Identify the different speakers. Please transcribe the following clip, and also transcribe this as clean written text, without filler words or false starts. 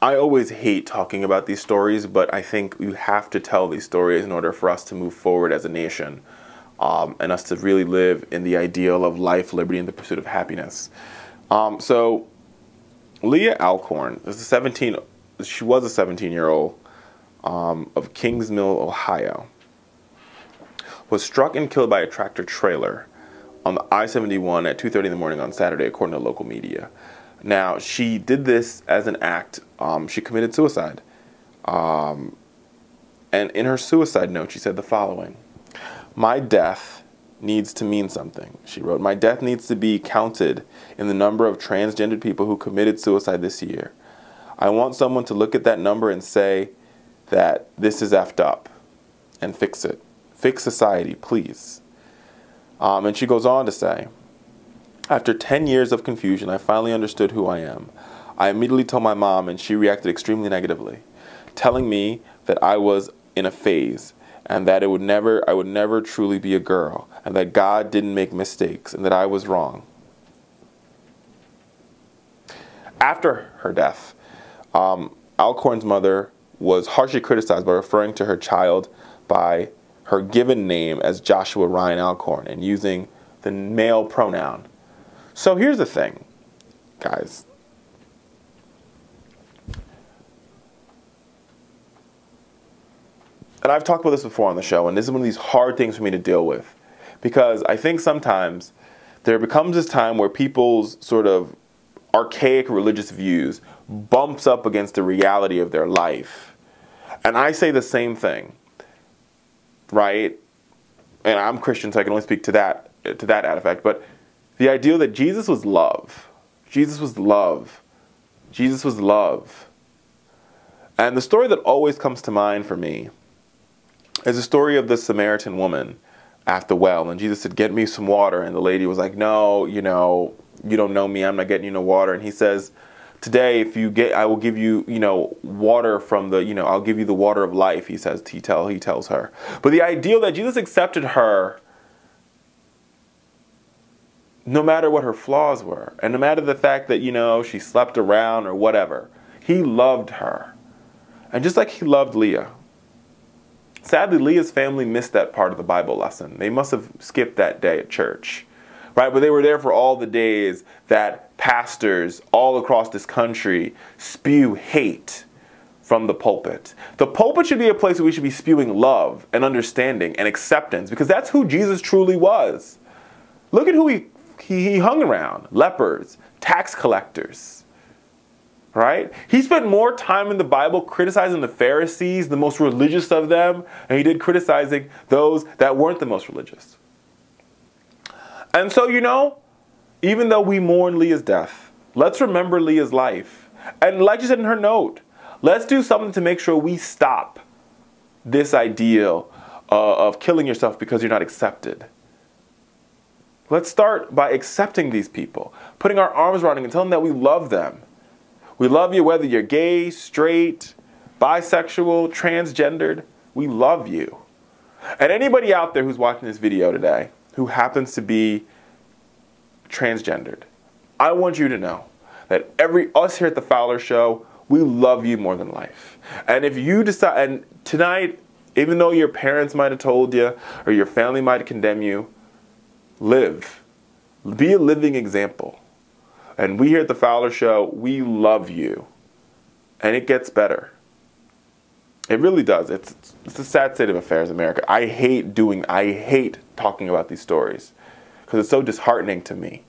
Speaker 1: I always hate talking about these stories, but I think you have to tell these stories in order for us to move forward as a nation, and us to really live in the ideal of life, liberty, and the pursuit of happiness. So Leelah Alcorn is she was a 17-year-old of Kings Mill, Ohio, was struck and killed by a tractor trailer on the I-71 at 2:30 in the morning on Saturday, according to local media. Now, she did this as an act. She committed suicide. And in her suicide note, she said the following: "My death needs to mean something," she wrote. "My death needs to be counted in the number of transgendered people who committed suicide this year. I want someone to look at that number and say that this is effed up and fix it. Fix society, please." And she goes on to say, "After 10 years of confusion, I finally understood who I am. I immediately told my mom, and she reacted extremely negatively, telling me that I was in a phase and that I would never truly be a girl, and that God didn't make mistakes and that I was wrong." After her death, Alcorn's mother was harshly criticized by referring to her child by her given name as Joshua Ryan Alcorn and using the male pronoun. So here's the thing, guys. And I've talked about this before on the show, and this is one of these hard things for me to deal with, because I think sometimes there becomes this time where people's sort of archaic religious views bumps up against the reality of their life. And I say the same thing, right? And I'm Christian, so I can only speak to that effect. But the idea that Jesus was love. Jesus was love. Jesus was love. And the story that always comes to mind for me is the story of the Samaritan woman at the well. And Jesus said, "Get me some water." And the lady was like, "No, you don't know me. I'm not getting you no water." And he says, "Today, I will give you, water from I'll give you the water of life," he tells her. But the idea that Jesus accepted her no matter what her flaws were, and no matter the fact that, she slept around or whatever, he loved her. And just like he loved Leelah. Sadly, Leah's family missed that part of the Bible lesson. They must have skipped that day at church. Right, but they were there for all the days that pastors all across this country spew hate from the pulpit. The pulpit should be a place where we should be spewing love and understanding and acceptance, because that's who Jesus truly was. Look at who he hung around: lepers, tax collectors. Right? He spent more time in the Bible criticizing the Pharisees, the most religious of them, and he did criticizing those that weren't the most religious. And so, even though we mourn Leah's death, let's remember Leah's life. And like she said in her note, let's do something to make sure we stop this ideal of killing yourself because you're not accepted. Let's start by accepting these people, putting our arms around them and telling them that we love them. We love you whether you're gay, straight, bisexual, transgendered. We love you. And anybody out there who's watching this video today who happens to be transgendered, I want you to know that us here at the Fowler Show, we love you more than life. And if you decide, and tonight, even though your parents might have told you or your family might condemn you, live. Be a living example. And we here at the Fowler Show, we love you. And it gets better. It really does. It's a sad state of affairs in America. I hate talking about these stories because it's so disheartening to me.